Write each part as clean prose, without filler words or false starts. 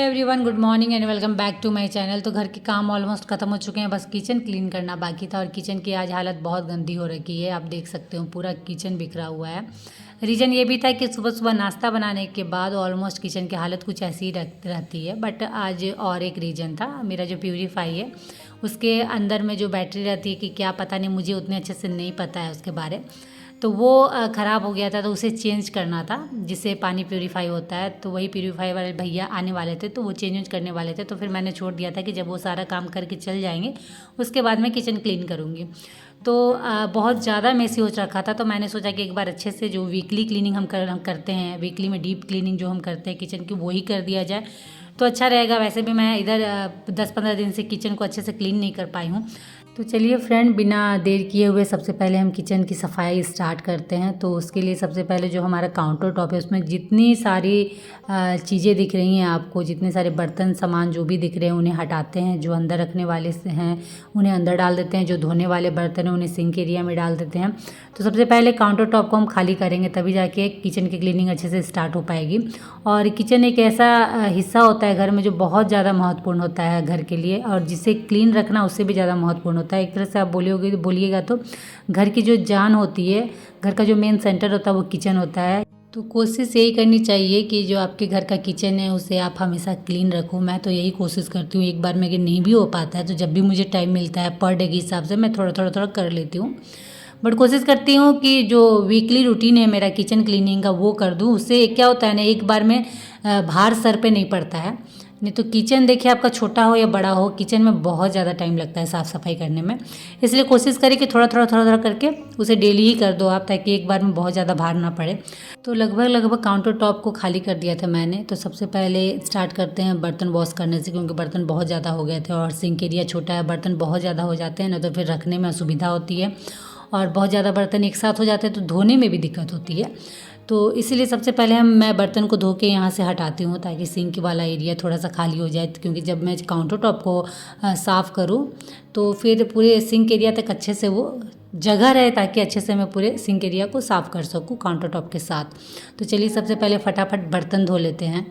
Everyone, good morning and welcome back to my channel. तो घर के काम ऑलमोस्ट ख़त्म हो चुके हैं, बस किचन क्लीन करना बाकी था। और किचन की आज हालत बहुत गंदी हो रखी है, आप देख सकते हो पूरा किचन बिखरा हुआ है। रीज़न ये भी था कि सुबह सुबह नाश्ता बनाने के बाद ऑलमोस्ट किचन की हालत कुछ ऐसी ही रहती है। बट आज और एक रीज़न था, मेरा जो प्यूरीफाई है उसके अंदर में जो बैटरी रहती है कि क्या पता नहीं, मुझे उतने अच्छे से नहीं पता है उसके बारे। तो वो ख़राब हो गया था, तो उसे चेंज करना था जिससे पानी प्यूरीफाई होता है। तो वही प्यूरीफाई वाले भैया आने वाले थे, तो वो चेंज करने वाले थे। तो फिर मैंने छोड़ दिया था कि जब वो सारा काम करके चल जाएंगे उसके बाद मैं किचन क्लीन करूँगी। तो बहुत ज़्यादा मेसी हो रखा था, तो मैंने सोचा कि एक बार अच्छे से जो वीकली क्लीनिंग हम करते हैं, वीकली में डीप क्लीनिंग जो हम करते हैं किचन की, वही कर दिया जाए तो अच्छा रहेगा। वैसे भी मैं इधर 10-15 दिन से किचन को अच्छे से क्लीन नहीं कर पाई हूँ। तो चलिए फ्रेंड, बिना देर किए हुए सबसे पहले हम किचन की सफाई स्टार्ट करते हैं। तो उसके लिए सबसे पहले जो हमारा काउंटर टॉप है उसमें जितनी सारी चीज़ें दिख रही हैं आपको, जितने सारे बर्तन सामान जो भी दिख रहे हैं उन्हें हटाते हैं। जो अंदर रखने वाले से हैं उन्हें अंदर डाल देते हैं, जो धोने वाले बर्तन हैं उन्हें सिंक एरिया में डाल देते हैं। तो सबसे पहले काउंटर टॉप को हम खाली करेंगे, तभी जाके किचन की क्लीनिंग अच्छे से स्टार्ट हो पाएगी। और किचन एक ऐसा हिस्सा होता है घर में जो बहुत ज़्यादा महत्वपूर्ण होता है घर के लिए, और जिसे क्लीन रखना उससे भी ज़्यादा महत्वपूर्ण होता है। एक तरह से आप बोलिएगा तो घर की जो जान होती है, घर का जो मेन सेंटर होता है वो किचन होता है। तो कोशिश यही करनी चाहिए कि जो आपके घर का किचन है उसे आप हमेशा क्लीन रखो। मैं तो यही कोशिश करती हूँ। एक बार में अगर नहीं भी हो पाता है तो जब भी मुझे टाइम मिलता है पर डे के हिसाब से मैं थोड़ा कर लेती हूँ। बट कोशिश करती हूँ कि जो वीकली रूटीन है मेरा किचन क्लीनिंग का वो कर दूँ। उससे क्या होता है ना, एक बार में भार सर पे नहीं पड़ता है। नहीं तो किचन देखिए आपका छोटा हो या बड़ा हो, किचन में बहुत ज़्यादा टाइम लगता है साफ़ सफाई करने में। इसलिए कोशिश करें कि थोड़ा करके उसे डेली ही कर दो आप, ताकि एक बार में बहुत ज़्यादा भार ना पड़े। तो लगभग काउंटर टॉप को खाली कर दिया था मैंने। तो सबसे पहले स्टार्ट करते हैं बर्तन वॉश करने से, क्योंकि बर्तन बहुत ज़्यादा हो गए थे और सिंक एरिया छोटा है, बर्तन बहुत ज़्यादा हो जाते हैं ना, तो फिर रखने में असुविधा होती है। और बहुत ज़्यादा बर्तन एक साथ हो जाते हैं तो धोने में भी दिक्कत होती है। तो इसीलिए सबसे पहले मैं बर्तन को धो के यहाँ से हटाती हूँ, ताकि सिंक वाला एरिया थोड़ा सा खाली हो जाए। क्योंकि जब मैं काउंटर टॉप को साफ़ करूँ तो फिर पूरे सिंक एरिया तक अच्छे से वो जगह रहे, ताकि अच्छे से मैं पूरे सिंक एरिया को साफ़ कर सकूँ काउंटर टॉप के साथ। तो चलिए सबसे पहले फटाफट बर्तन धो लेते हैं।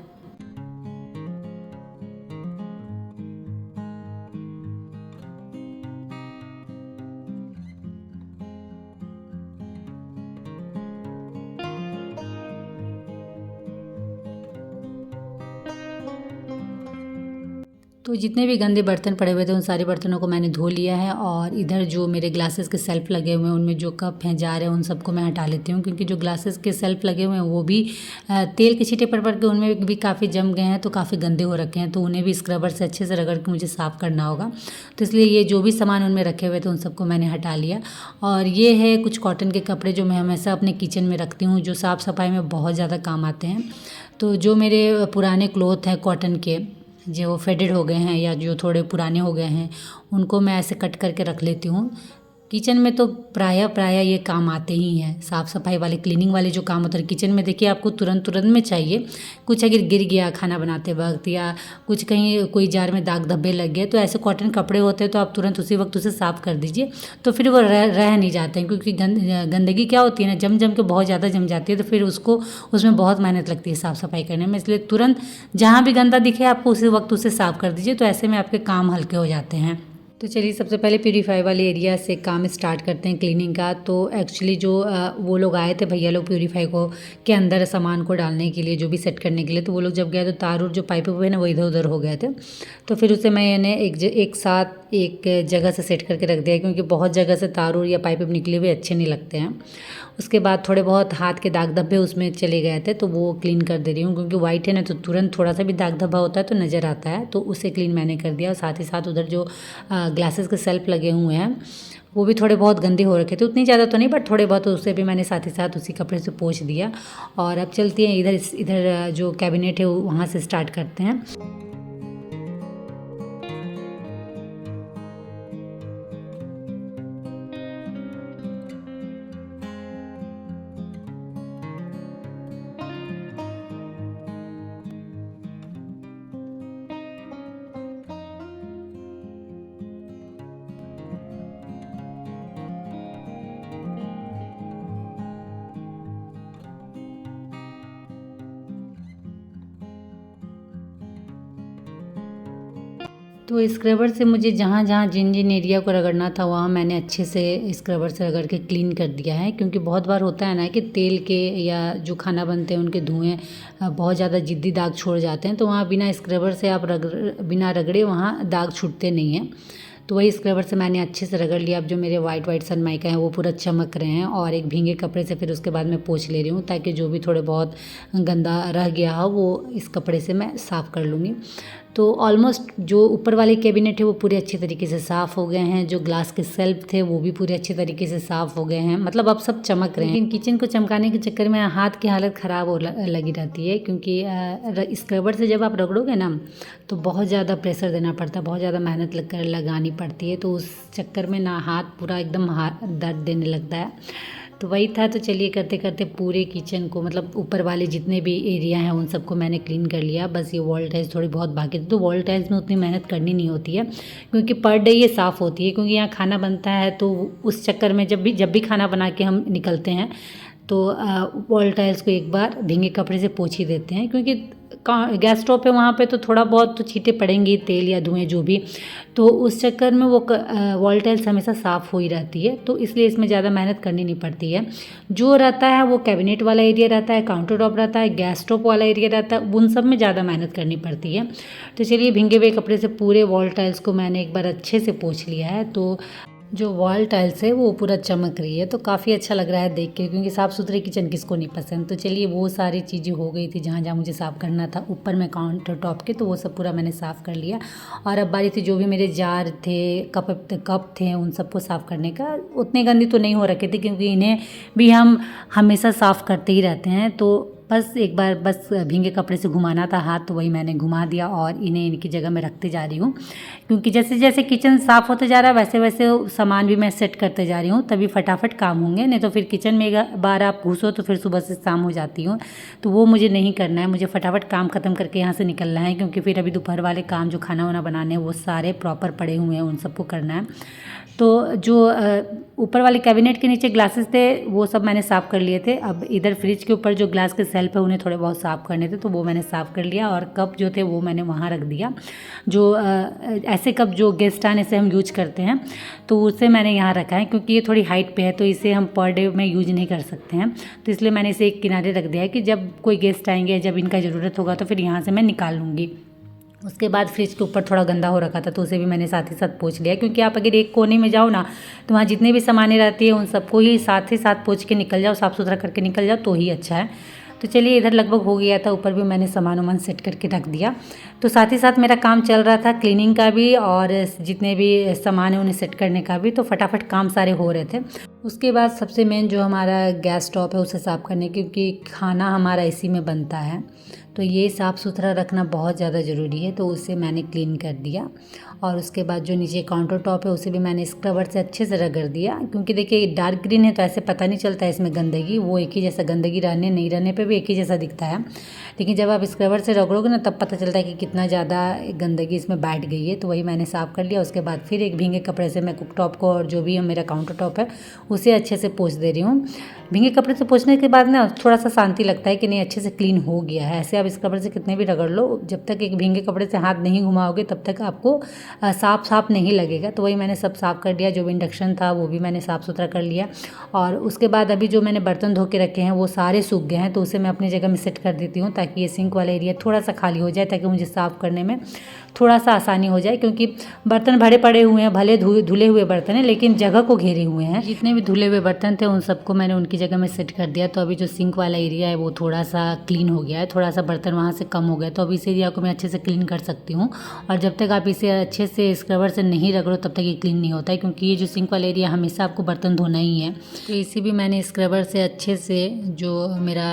तो जितने भी गंदे बर्तन पड़े हुए थे उन सारे बर्तनों को मैंने धो लिया है। और इधर जो मेरे ग्लासेस के सेल्फ़ लगे हुए हैं उनमें जो कप हैं जार हैं उन सबको मैं हटा लेती हूँ, क्योंकि जो ग्लासेस के सेल्फ़ लगे हुए हैं वो भी तेल के छींटे पड़ के उनमें भी काफ़ी जम गए हैं, तो काफ़ी गंदे हो रखे हैं। तो उन्हें भी स्क्रबर से अच्छे से रगड़ के मुझे साफ़ करना होगा। तो इसलिए ये जो भी सामान उनमें रखे हुए थे उन सबको मैंने हटा लिया। और ये है कुछ कॉटन के कपड़े जो मैं हमेशा अपने किचन में रखती हूँ, जो साफ़ सफाई में बहुत ज़्यादा काम आते हैं। तो जो मेरे पुराने क्लॉथ हैं कॉटन के, जो फेडेड हो गए हैं या जो थोड़े पुराने हो गए हैं, उनको मैं ऐसे कट करके रख लेती हूँ। किचन में तो प्रायः ये काम आते ही हैं, साफ़ सफाई वाले क्लीनिंग वाले जो काम होते हैं किचन में। देखिए आपको तुरंत में चाहिए। कुछ अगर गिर गया खाना बनाते वक्त, या कुछ कहीं कोई जार में दाग धब्बे लग गए, तो ऐसे कॉटन कपड़े होते हैं तो आप तुरंत उसी वक्त उसे साफ़ कर दीजिए। तो फिर वो रह नहीं जाते हैं, क्योंकि गंदगी क्या होती है ना, जम के बहुत ज़्यादा जम जाती है। तो फिर उसमें बहुत मेहनत लगती है साफ़ सफाई करने में। इसलिए तुरंत जहाँ भी गंदा दिखे आपको उसी वक्त उसे साफ़ कर दीजिए, तो ऐसे में आपके काम हल्के हो जाते हैं। तो चलिए सबसे पहले प्यूरीफाई वाले एरिया से काम स्टार्ट करते हैं क्लीनिंग का। तो एक्चुअली जो वो लोग आए थे भैया लोग प्यूरीफाई को के अंदर सामान को डालने के लिए, जो भी सेट करने के लिए, तो वो लोग जब गए तो तार और जो पाइप हुए ना वो इधर उधर हो गए थे। तो फिर उसे मैंने एक साथ एक जगह से सेट करके रख दिया, क्योंकि बहुत जगह से तार या पाइप निकले हुए अच्छे नहीं लगते हैं। उसके बाद थोड़े बहुत हाथ के दाग धब्बे उसमें चले गए थे, तो वो क्लीन कर दे रही हूँ। क्योंकि वाइट है ना, तो तुरंत थोड़ा सा भी दाग धब्बा होता है तो नज़र आता है, तो उसे क्लीन मैंने कर दिया। और साथ ही साथ उधर जो ग्लासेस के सेल्फ लगे हुए हैं वो भी थोड़े बहुत गंदे हो रखे थे, उतनी ज़्यादा तो नहीं बट थोड़े बहुत, तो उसे भी मैंने साथ ही साथ उसी कपड़े से पोंछ दिया। और अब चलती हैं इधर जो कैबिनेट है वहाँ से स्टार्ट करते हैं। तो स्क्रबर से मुझे जहाँ जहाँ जिन जिन एरिया को रगड़ना था वहाँ मैंने अच्छे से स्क्रबर से रगड़ के क्लीन कर दिया है, क्योंकि बहुत बार होता है ना कि तेल के या जो खाना बनते हैं उनके धुएँ बहुत ज़्यादा जिद्दी दाग छोड़ जाते हैं, तो वहाँ बिना स्क्रबर से आप बिना रगड़े वहाँ दाग छूटते नहीं हैं। तो वही स्क्रबर से मैंने अच्छे से रगड़ लिया। अब जो मेरे वाइट वाइट सनमाइका हैं वो पूरा चमक रहे हैं, और एक भींगे कपड़े से फिर उसके बाद मैं पोंछ ले रही हूँ, ताकि जो भी थोड़े बहुत गंदा रह गया हो वो इस कपड़े से मैं साफ़ कर लूँगी। तो ऑलमोस्ट जो ऊपर वाले कैबिनेट है वो पूरे अच्छे तरीके से साफ़ हो गए हैं, जो ग्लास के सेल्फ थे वो भी पूरे अच्छे तरीके से साफ़ हो गए हैं, मतलब अब सब चमक रहे हैं। लेकिन किचन को चमकाने के चक्कर में हाथ की हालत ख़राब हो लगी रहती है, क्योंकि स्क्रबर से जब आप रगड़ोगे ना तो बहुत ज़्यादा प्रेशर देना पड़ता है, बहुत ज़्यादा मेहनत लगानी पड़ती है, तो उस चक्कर में ना हाथ पूरा एकदम दर्द देने लगता है। तो वही था। तो चलिए करते करते पूरे किचन को, मतलब ऊपर वाले जितने भी एरिया हैं उन सबको मैंने क्लीन कर लिया। बस ये वॉल टाइल्स थोड़ी बहुत बाकी थी, तो वॉल टाइल्स में उतनी मेहनत करनी नहीं होती है, क्योंकि पर डे ये साफ़ होती है, क्योंकि यहाँ खाना बनता है, तो उस चक्कर में जब भी खाना बना के हम निकलते हैं तो वॉल टाइल्स को एक बार भींगे कपड़े से पोंछ ही देते हैं, क्योंकि गैस स्टोव पे वहाँ पे तो थोड़ा बहुत तो छींटे पड़ेंगी, तेल या धुएँ जो भी, तो उस चक्कर में वो वॉल टाइल्स हमेशा साफ़ हो ही रहती है, तो इसलिए इसमें ज़्यादा मेहनत करनी नहीं पड़ती है। जो रहता है वो कैबिनेट वाला एरिया रहता है, काउंटर टॉप रहता है, गैस स्टोव वाला एरिया रहता है, उन सब में ज़्यादा मेहनत करनी पड़ती है। तो चलिए भींगे हुए कपड़े से पूरे वॉल टाइल्स को मैंने एक बार अच्छे से पोंछ लिया है। तो जो वॉल टाइल्स है वो पूरा चमक रही है, तो काफ़ी अच्छा लग रहा है देख के, क्योंकि साफ़ सुथरे किचन किसको नहीं पसंद। तो चलिए वो सारी चीज़ें हो गई थी जहाँ जहाँ मुझे साफ़ करना था ऊपर में काउंटर टॉप के, तो वो सब पूरा मैंने साफ़ कर लिया। और अब बारी थी जो भी मेरे जार थे, कप थे, उन सबको साफ़ करने का। उतने गंदी तो नहीं हो रखे थे, क्योंकि इन्हें भी हम हमेशा साफ़ करते ही रहते हैं, तो बस एक बार बस भींगे कपड़े से घुमाना था हाथ, तो वही मैंने घुमा दिया और इन्हें इनकी जगह में रखते जा रही हूँ, क्योंकि जैसे जैसे किचन साफ़ होते जा रहा है वैसे वैसे सामान भी मैं सेट करते जा रही हूँ, तभी फटाफट काम होंगे। नहीं तो फिर किचन में एक बार आप घुसो तो फिर सुबह से शाम हो जाती हूँ, तो वो मुझे नहीं करना है। मुझे फटाफट काम ख़त्म करके यहाँ से निकलना है, क्योंकि फिर अभी दोपहर वाले काम जो खाना वाना बनाने हैं वो सारे प्रॉपर पड़े हुए हैं, उन सबको करना है। तो जो ऊपर वाले कैबिनेट के नीचे ग्लासेस थे वो सब मैंने साफ़ कर लिए थे। अब इधर फ्रिज के ऊपर जो ग्लास के सेल्फ है उन्हें थोड़े बहुत साफ़ करने थे, तो वो मैंने साफ़ कर लिया। और कप जो थे वो मैंने वहाँ रख दिया, जो ऐसे कप जो गेस्ट आने से हम यूज करते हैं, तो उसे मैंने यहाँ रखा है, क्योंकि ये थोड़ी हाइट पे है, तो इसे हम पर डे में यूज नहीं कर सकते हैं, तो इसलिए मैंने इसे एक किनारे रख दिया है कि जब कोई गेस्ट आएंगे, जब इनका ज़रूरत होगा तो फिर यहाँ से मैं निकाल लूँगी। उसके बाद फ्रिज के ऊपर थोड़ा गंदा हो रखा था, तो उसे भी मैंने साथ ही साथ पोंछ लिया, क्योंकि आप अगर एक कोने में जाओ ना तो वहाँ जितने भी सामानें रहती है उन सबको ही साथ पोंछ के निकल जाओ, साफ़ सुथरा करके निकल जाओ, तो ही अच्छा है। तो चलिए इधर लगभग हो गया था, ऊपर भी मैंने सामान वामान सेट करके रख दिया। तो साथ ही साथ मेरा काम चल रहा था क्लीनिंग का भी, और जितने भी सामान है उन्हें सेट करने का भी, तो फटाफट काम सारे हो रहे थे। उसके बाद सबसे मेन जो हमारा गैस स्टोव है उसे साफ़ करने, क्योंकि खाना हमारा इसी में बनता है, तो ये साफ़ सुथरा रखना बहुत ज़्यादा ज़रूरी है, तो उसे मैंने क्लीन कर दिया। और उसके बाद जो नीचे काउंटर टॉप है उसे भी मैंने स्क्रबर से अच्छे से रगड़ दिया, क्योंकि देखिए डार्क ग्रीन है तो ऐसे पता नहीं चलता है इसमें गंदगी, वो एक ही जैसा गंदगी रहने नहीं रहने पे भी एक ही जैसा दिखता है, लेकिन जब आप स्क्रबर से रगड़ोगे ना तब पता चलता है कि कितना ज़्यादा गंदगी इसमें बैठ गई है। तो वही मैंने साफ़ कर लिया। उसके बाद फिर एक भींगे कपड़े से मैं कुक टॉप को और जो भी मेरा काउंटर टॉप है उसे अच्छे से पोंछ दे रही हूँ। भींगे कपड़े से पोंछने के बाद ना थोड़ा सा शांति लगता है कि नहीं अच्छे से क्लीन हो गया है। ऐसे आप स्क्रबर से कितने भी रगड़ लो, जब तक एक भींगे कपड़े से हाथ नहीं घुमाओगे तब तक आपको साफ नहीं लगेगा। तो वही मैंने सब साफ़ कर दिया, जो भी इंडक्शन था वो भी मैंने साफ़ सुथरा कर लिया। और उसके बाद अभी जो मैंने बर्तन धो के रखे हैं वो सारे सूख गए हैं, तो उसे मैं अपनी जगह में सेट कर देती हूँ, ताकि ये सिंक वाला एरिया थोड़ा सा खाली हो जाए, ताकि मुझे साफ़ करने में थोड़ा सा आसानी हो जाए, क्योंकि बर्तन भरे पड़े हुए हैं, भले धुले हुए बर्तन हैं लेकिन जगह को घेरे हुए हैं। जितने भी धुले हुए बर्तन थे उन सबको मैंने उनकी जगह में सेट कर दिया। तो अभी जो सिंक वाला एरिया है वो थोड़ा सा क्लीन हो गया है, थोड़ा सा बर्तन वहाँ से कम हो गया, तो अभी इस एरिया को मैं अच्छे से क्लीन कर सकती हूँ। और जब तक आप इसे अच्छे से स्क्रबर से नहीं रगड़ो तब तक ये क्लीन नहीं होता है, क्योंकि ये जो सिंक वाला एरिया हमेशा आपको बर्तन धोना ही है। तो इसी भी मैंने स्क्रबर से अच्छे से जो मेरा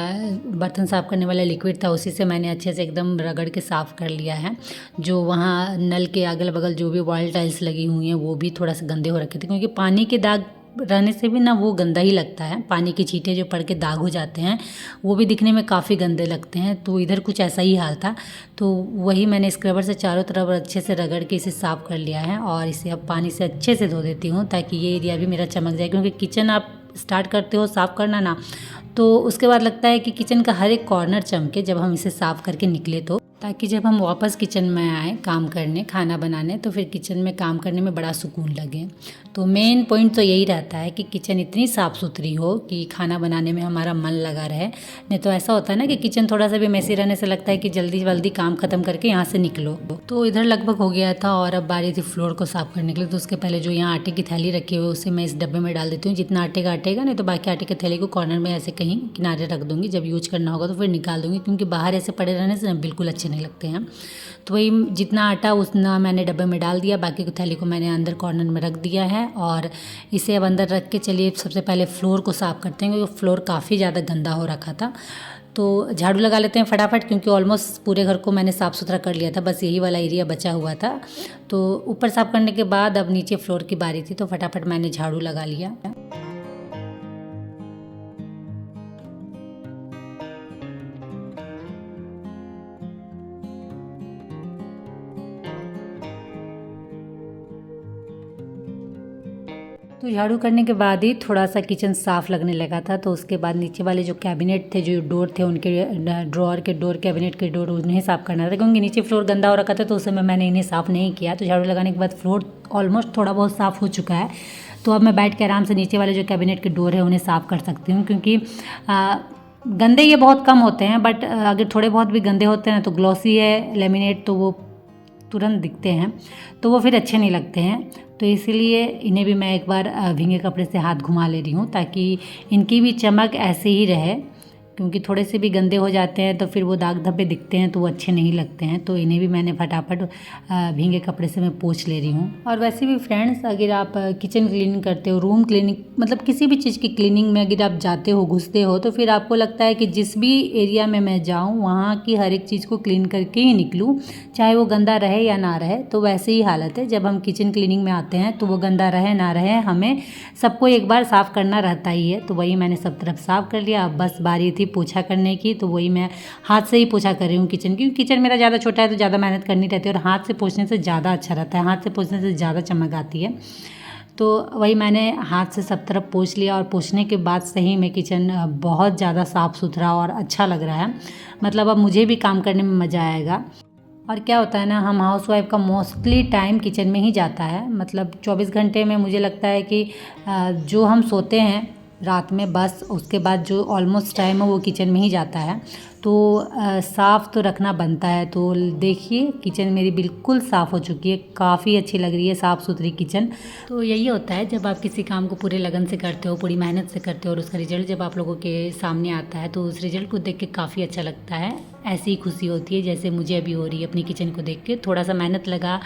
बर्तन साफ़ करने वाला लिक्विड था उसी से मैंने अच्छे से एकदम रगड़ के साफ़ कर लिया है। जो वहाँ नल के अगल बगल जो भी वॉल टाइल्स लगी हुई हैं वो भी थोड़ा सा गंदे हो रखे थे, क्योंकि पानी के दाग रहने से भी ना वो गंदा ही लगता है। पानी के छींटे जो पड़ के दाग हो जाते हैं वो भी दिखने में काफ़ी गंदे लगते हैं, तो इधर कुछ ऐसा ही हाल था। तो वही मैंने स्क्रबर से चारों तरफ अच्छे से रगड़ के इसे साफ़ कर लिया है, और इसे अब पानी से अच्छे से धो देती हूँ, ताकि ये एरिया भी मेरा चमक जाए। क्योंकि किचन आप स्टार्ट करते हो साफ़ करना ना, तो उसके बाद लगता है कि किचन का हर एक कॉर्नर चमके जब हम इसे साफ़ करके निकले, तो ताकि जब हम वापस किचन में आएँ काम करने, खाना बनाने, तो फिर किचन में काम करने में बड़ा सुकून लगे। तो मेन पॉइंट तो यही रहता है कि किचन इतनी साफ़ सुथरी हो कि खाना बनाने में हमारा मन लगा रहे। नहीं तो ऐसा होता है ना कि किचन थोड़ा सा भी मैसी रहने से लगता है कि जल्दी जल्दी काम ख़त्म करके यहाँ से निकलो। तो इधर लगभग हो गया था और अब बारी थी फ्लोर को साफ़ करने के लिए। तो उसके पहले जो यहाँ आटे की थैली रखी हुई है उसे मैं इस डब्बे में डाल देती हूँ। जितना आटे का आटेगा, नहीं तो बाकी आटे की थैली को कॉर्नर में ऐसे कहीं किनारे रख दूँगी। जब यूज करना होगा तो फिर निकाल दूँगी, क्योंकि बाहर ऐसे पड़े रहने से बिल्कुल अच्छे नहीं लगते हैं। तो वही जितना आटा उतना मैंने डब्बे में डाल दिया, बाकी की थैली को मैंने अंदर कॉर्नर में रख दिया है। और इसे अब अंदर रख के चलिए सबसे पहले फ्लोर को साफ़ करते हैं, क्योंकि फ्लोर काफ़ी ज़्यादा गंदा हो रखा था। तो झाड़ू लगा लेते हैं फटाफट, क्योंकि ऑलमोस्ट पूरे घर को मैंने साफ़ सुथरा कर लिया था, बस यही वाला एरिया बचा हुआ था। तो ऊपर साफ़ करने के बाद अब नीचे फ्लोर की बारी थी, तो फटाफट मैंने झाड़ू लगा लिया। तो झाड़ू करने के बाद ही थोड़ा सा किचन साफ़ लगने लगा था। तो उसके बाद नीचे वाले जो कैबिनेट थे, जो डोर थे, उनके ड्रॉअर के डोर, कैबिनेट के डोर, उन्हें साफ़ करना था, क्योंकि नीचे फ्लोर गंदा हो रखा था। तो उस समय मैंने इन्हें साफ़ नहीं किया। तो झाड़ू लगाने के बाद फ्लोर ऑलमोस्ट थोड़ा बहुत साफ़ हो चुका है। तो अब मैं बैठ के आराम से नीचे वाले जो कैबिनेट के डोर है उन्हें साफ़ कर सकती हूँ, क्योंकि गंदे ये बहुत कम होते हैं, बट अगर थोड़े बहुत भी गंदे होते हैं तो ग्लॉसी है लेमिनेट, तो वो तुरंत दिखते हैं, तो वो फिर अच्छे नहीं लगते हैं। तो इसीलिए इन्हें भी मैं एक बार भींगे कपड़े से हाथ घुमा ले रही हूँ, ताकि इनकी भी चमक ऐसे ही रहे, क्योंकि थोड़े से भी गंदे हो जाते हैं तो फिर वो दाग धब्बे दिखते हैं तो वो अच्छे नहीं लगते हैं। तो इन्हें भी मैंने फटाफट भींगे कपड़े से मैं पोंछ ले रही हूँ। और वैसे भी फ्रेंड्स, अगर आप किचन क्लीनिंग करते हो, रूम क्लीनिंग, मतलब किसी भी चीज़ की क्लीनिंग में अगर आप जाते हो, घुसते हो, तो फिर आपको लगता है कि जिस भी एरिया में मैं जाऊँ वहाँ की हर एक चीज़ को क्लीन करके ही निकलूँ, चाहे वो गंदा रहे या ना रहे। तो वैसे ही हालत है, जब हम किचन क्लीनिंग में आते हैं तो वो गंदा रहे ना रहे, हमें सबको एक बार साफ़ करना रहता ही है। तो वही मैंने सब तरफ साफ़ कर लिया। अब बस बारी थी पोछा करने की, तो वही मैं हाथ से ही पोछा कर रही हूँ किचन, क्योंकि किचन मेरा ज़्यादा छोटा है तो ज़्यादा मेहनत करनी रहती है, और हाथ से पोछने से ज़्यादा अच्छा रहता है, हाथ से पोछने से ज़्यादा चमक आती है। तो वही मैंने हाथ से सब तरफ पोंछ लिया, और पोंछने के बाद सही में किचन बहुत ज़्यादा साफ़ सुथरा और अच्छा लग रहा है। मतलब अब मुझे भी काम करने में मज़ा आएगा। और क्या होता है ना, हम हाउसवाइफ का मोस्टली टाइम किचन में ही जाता है। मतलब 24 घंटे में मुझे लगता है कि जो हम सोते हैं रात में, बस उसके बाद जो ऑलमोस्ट टाइम है वो किचन में ही जाता है। तो साफ़ तो रखना बनता है। तो देखिए किचन मेरी बिल्कुल साफ़ हो चुकी है, काफ़ी अच्छी लग रही है साफ़ सुथरी किचन। तो यही होता है जब आप किसी काम को पूरे लगन से करते हो, पूरी मेहनत से करते हो, और उसका रिजल्ट जब आप लोगों के सामने आता है, तो उस रिजल्ट को देख के काफ़ी अच्छा लगता है। ऐसी ही खुशी होती है जैसे मुझे अभी हो रही है अपनी किचन को देख के। थोड़ा सा मेहनत लगा,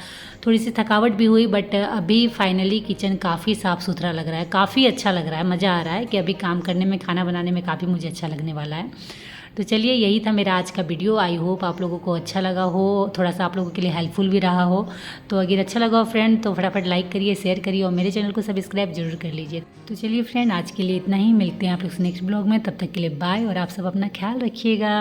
थोड़ी सी थकावट भी हुई, बट अभी फाइनली किचन काफ़ी साफ़ सुथरा लग रहा है, काफ़ी अच्छा लग रहा है। मज़ा आ रहा है कि अभी काम करने में, खाना बनाने में काफ़ी मुझे अच्छा लगने वाला है। तो चलिए, यही था मेरा आज का वीडियो। आई होप आप लोगों को अच्छा लगा हो, थोड़ा सा आप लोगों के लिए हेल्पफुल भी रहा हो। तो अगर अच्छा लगा हो फ्रेंड, तो फटाफट लाइक करिए, शेयर करिए, और मेरे चैनल को सब्सक्राइब जरूर कर लीजिए। तो चलिए फ्रेंड, आज के लिए इतना ही। मिलते हैं आप लोग से नेक्स्ट ब्लॉग में। तब तक के लिए बाय, और आप सब अपना ख्याल रखिएगा।